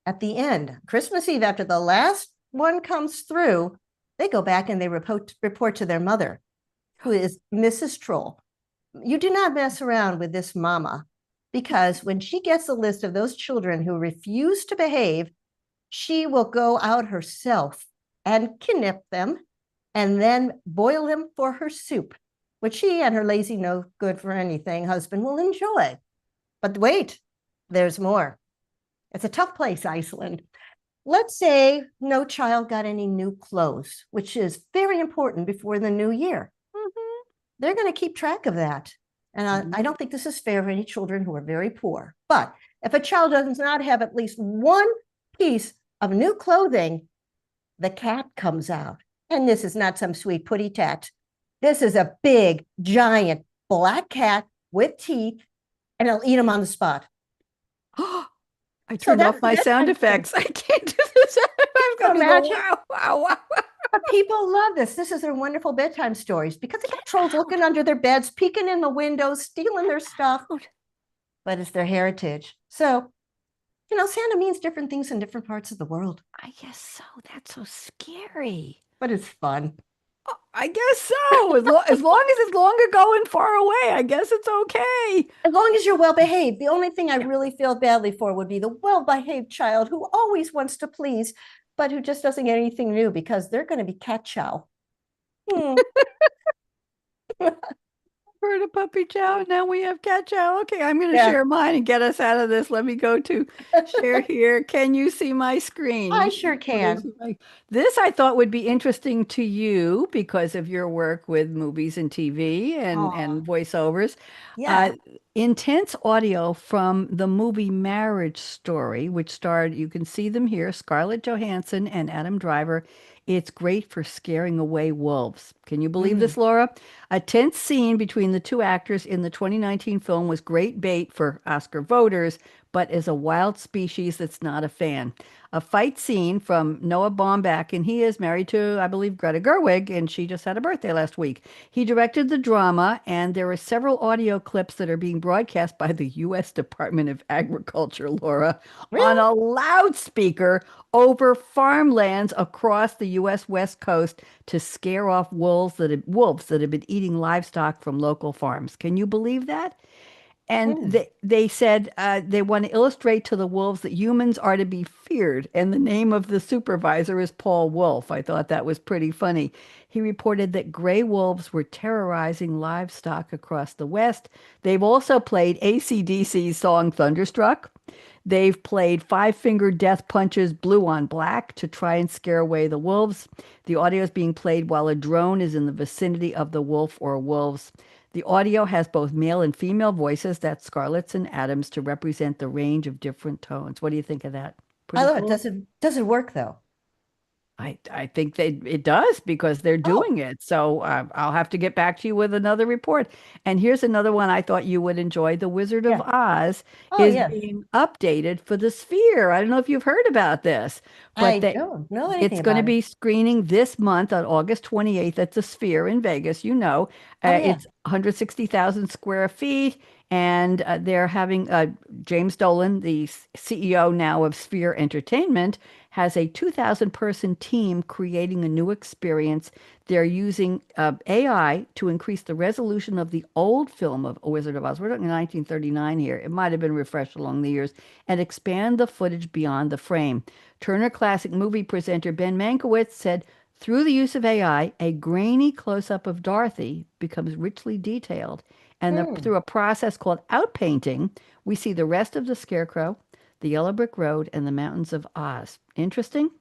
At the end, Christmas Eve, after the last one comes through, they go back and they report to their mother, who is Mrs. Troll. You do not mess around with this mama, because when she gets a list of those children who refuse to behave, she will go out herself and kidnap them and then boil them for her soup, which she and her lazy, no good for anything husband will enjoy. But wait, there's more. It's a tough place, Iceland. Let's say no child got any new clothes, which is very important before the new year. They're going to keep track of that. And I don't think this is fair for any children who are very poor. But if a child does not have at least one piece of new clothing, the cat comes out. And this is not some sweet putty tat. This is a big, giant black cat with teeth, and it'll eat them on the spot. I turned off my sound effects. I can't do this. I'm going to go, wow, wow, wow. But people love this. This is their wonderful bedtime stories, because they get trolls looking under their beds, peeking in the windows, stealing their stuff. But it's their heritage. So, Santa means different things in different parts of the world. I guess so. That's so scary. But it's fun. Oh, I guess so. As long as it's long ago and far away, I guess it's okay. As long as you're well behaved. The only thing I really feel badly for would be the well-behaved child who always wants to please, but who just doesn't get anything new, because they're going to be cat chow. heard of puppy chow. Now we have cat chow. Okay, I'm going to Yeah, share mine and get us out of this. Let me go to share here. Can you see my screen? I You sure can can. see this I thought would be interesting to you because of your work with movies and TV Oh, and voiceovers. Uh, yeah. Intense audio from the movie Marriage Story, which starred, you can see them here, Scarlett Johansson and Adam Driver. It's great for scaring away wolves. Can you believe Mm. this, Laura? A tense scene between the two actors in the 2019 film was great bait for Oscar voters, but is a wild species that's not a fan. A fight scene from Noah Baumbach, and he is married to, I believe, Greta Gerwig, and she just had a birthday last week. He directed the drama, and there are several audio clips that are being broadcast by the U.S. Department of Agriculture, Laura, on Really? a loudspeaker over farmlands across the U.S. West Coast to scare off wolves that have been eating livestock from local farms. Can you believe that? And Mm. they said they want to illustrate to the wolves that humans are to be feared. And the name of the supervisor is Paul Wolf. I thought that was pretty funny. He reported that gray wolves were terrorizing livestock across the West. They've also played AC/DC's song Thunderstruck. They've played Five Finger Death Punch's Blue on Black to try and scare away the wolves. The audio is being played while a drone is in the vicinity of the wolf or wolves. The audio has both male and female voices, that's Scarlett's and Adams, to represent the range of different tones. What do you think of that? I Pretty love it. cool. Does it work though? I think it does because they're Oh, doing it. So I'll have to get back to you with another report. And here's another one I thought you would enjoy. The Wizard of yeah. Oz Oh, is yes. being updated for the Sphere. I don't know if you've heard about this, but I don't know anything it's going to about it. be screening this month on August 28th at the Sphere in Vegas. You know, Oh, yeah. it's 160,000 square feet. And they're having James Dolan, the CEO now of Sphere Entertainment, has a 2,000 person team creating a new experience. They're using AI to increase the resolution of the old film of A Wizard of Oz. We're talking 1939 here. It might have been refreshed along the years and expand the footage beyond the frame. Turner Classic Movie presenter Ben Mankiewicz said, through the use of AI, a grainy close up of Dorothy becomes richly detailed. And Hmm. through a process called outpainting, we see the rest of the scarecrow, the yellow brick road, and the mountains of Oz. Interesting?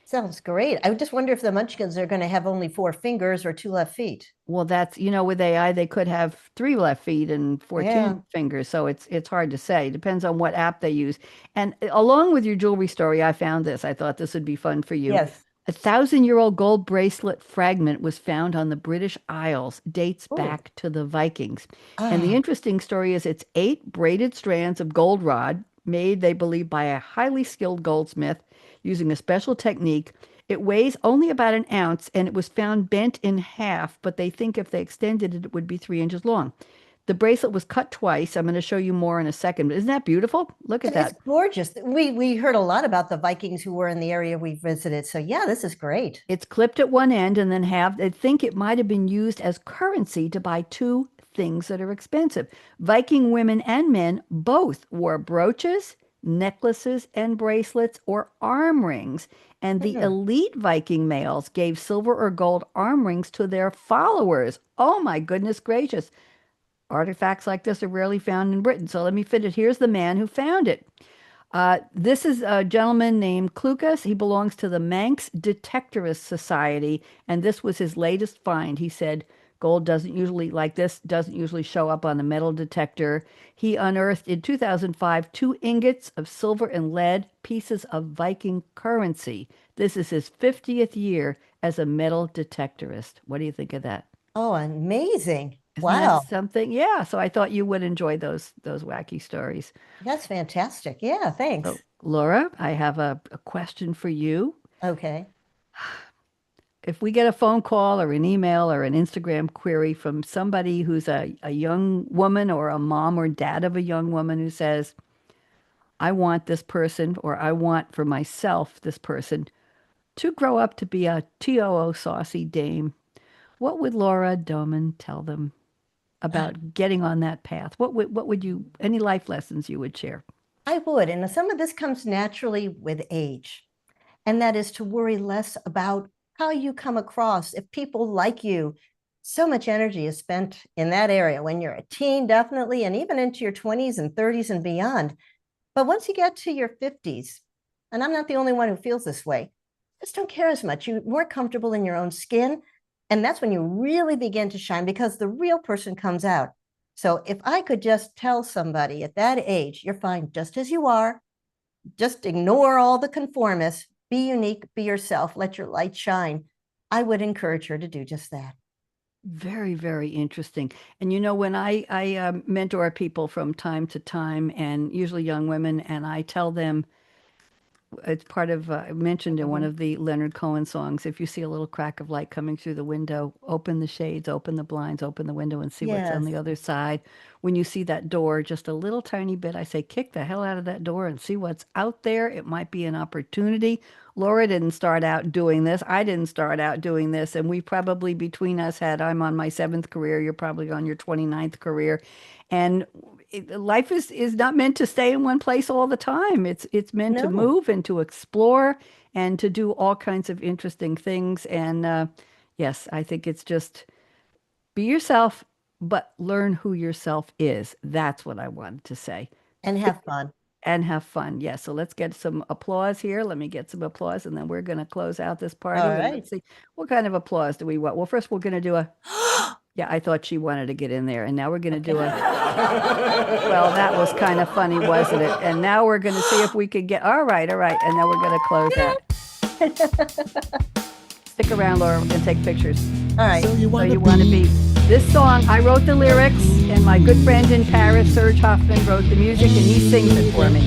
Sounds great. I just wonder if the Munchkins are going to have only four fingers or two left feet. Well, that's, with AI, they could have three left feet and Yeah. 14 fingers. So it's hard to say. Depends on what app they use. And along with your jewelry story, I found this. I thought this would be fun for you. Yes. A 1,000-year-old gold bracelet fragment was found on the British Isles, dates Oh. back to the Vikings. And the Ah. interesting story is it's 8 braided strands of goldenrod made, they believe, by a highly skilled goldsmith using a special technique. It weighs only about an ounce and it was found bent in half, but they think if they extended it, it would be 3 inches long. The bracelet was cut twice. I'm going to show you more in a second. But isn't that beautiful? Look at It's that. gorgeous. We heard a lot about the Vikings who were in the area we visited. So yeah, this is great. It's clipped at one end and then halved. I think it might have been used as currency to buy two things that are expensive. Viking women and men both wore brooches, necklaces, and bracelets or arm rings. And the Hmm. elite Viking males gave silver or gold arm rings to their followers. Oh my goodness gracious. Artifacts like this are rarely found in Britain. So let me fit it. Here's the man who found it. This is a gentleman named Klukas. He belongs to the Manx Detectorist Society, and this was his latest find. He said gold doesn't usually, like this, doesn't usually show up on a metal detector. He unearthed in 2005 2 ingots of silver and lead, pieces of Viking currency. This is his 50th year as a metal detectorist. What do you think of that? Oh, amazing. Isn't that Wow. something? Yeah, so I thought you would enjoy those wacky stories. That's fantastic. Yeah, thanks. So, Laura, I have a question for you. Okay. If we get a phone call or an email or an Instagram query from somebody who's a young woman or a mom or dad of a young woman who says, I want this person or I want for myself this person to grow up to be a TOO saucy dame, what would Laura Doman tell them about getting on that path? What would you, any life lessons you would share? I would. And some of this comes naturally with age, and that is to worry less about how you come across. If people like you, So much energy is spent in that area when you're a teen, definitely, and even into your 20s and 30s and beyond. But once you get to your 50s, and I'm not the only one who feels this way, just don't care as much. You're more comfortable in your own skin. And that's when you really begin to shine because the real person comes out. So if I could just tell somebody at that age, you're fine just as you are, just ignore all the conformists, be unique, be yourself, let your light shine, I would encourage her to do just that. Very, very interesting. And when I mentor people from time to time, and usually young women, and I tell them, it's part of mentioned in one Mhm. of the Leonard Cohen songs. If you see a little crack of light coming through the window, open the shades, open the blinds, open the window, and see what's on Yes. the other side. When you see that door just a little tiny bit, I say, kick the hell out of that door and see what's out there. It might be an opportunity. Laura didn't start out doing this. I didn't start out doing this. And we probably, between us, I'm on my seventh career. You're probably on your 29th career. And life is not meant to stay in one place all the time. It's meant to No. move and to explore and to do all kinds of interesting things. And yes, I think it's just be yourself, but learn who yourself is. That's what I wanted to say. And have fun. And have fun. Yeah. So let's get some applause here. Let me get some applause, and then we're going to close out this All party. And right. let's see, what kind of applause do we want? Well, first we're going to do a. Yeah, I thought she wanted to get in there, and now we're going to do a. Well, that was kind of funny, wasn't it? And now we're going to see if we could get. All right, and then we're going to close out. Stick around, Laura. We're going to take pictures. All right. So you So want you want to be. This song, I wrote the lyrics, and my good friend in Paris, Serge Hoffman, wrote the music, and he sings it for me.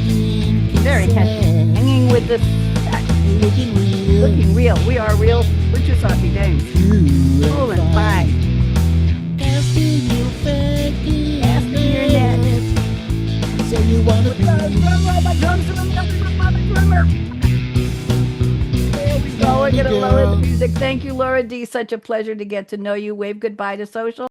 Very catchy. Hanging with the. looking real. Looking real. We are real. We're just Saucy dames. Cool and fine. Casting your fancy Casting your net. So you wanna be. There we go. We're going to lower the music. Thank you, Laura D. Such a pleasure to get to know you. Wave goodbye to social.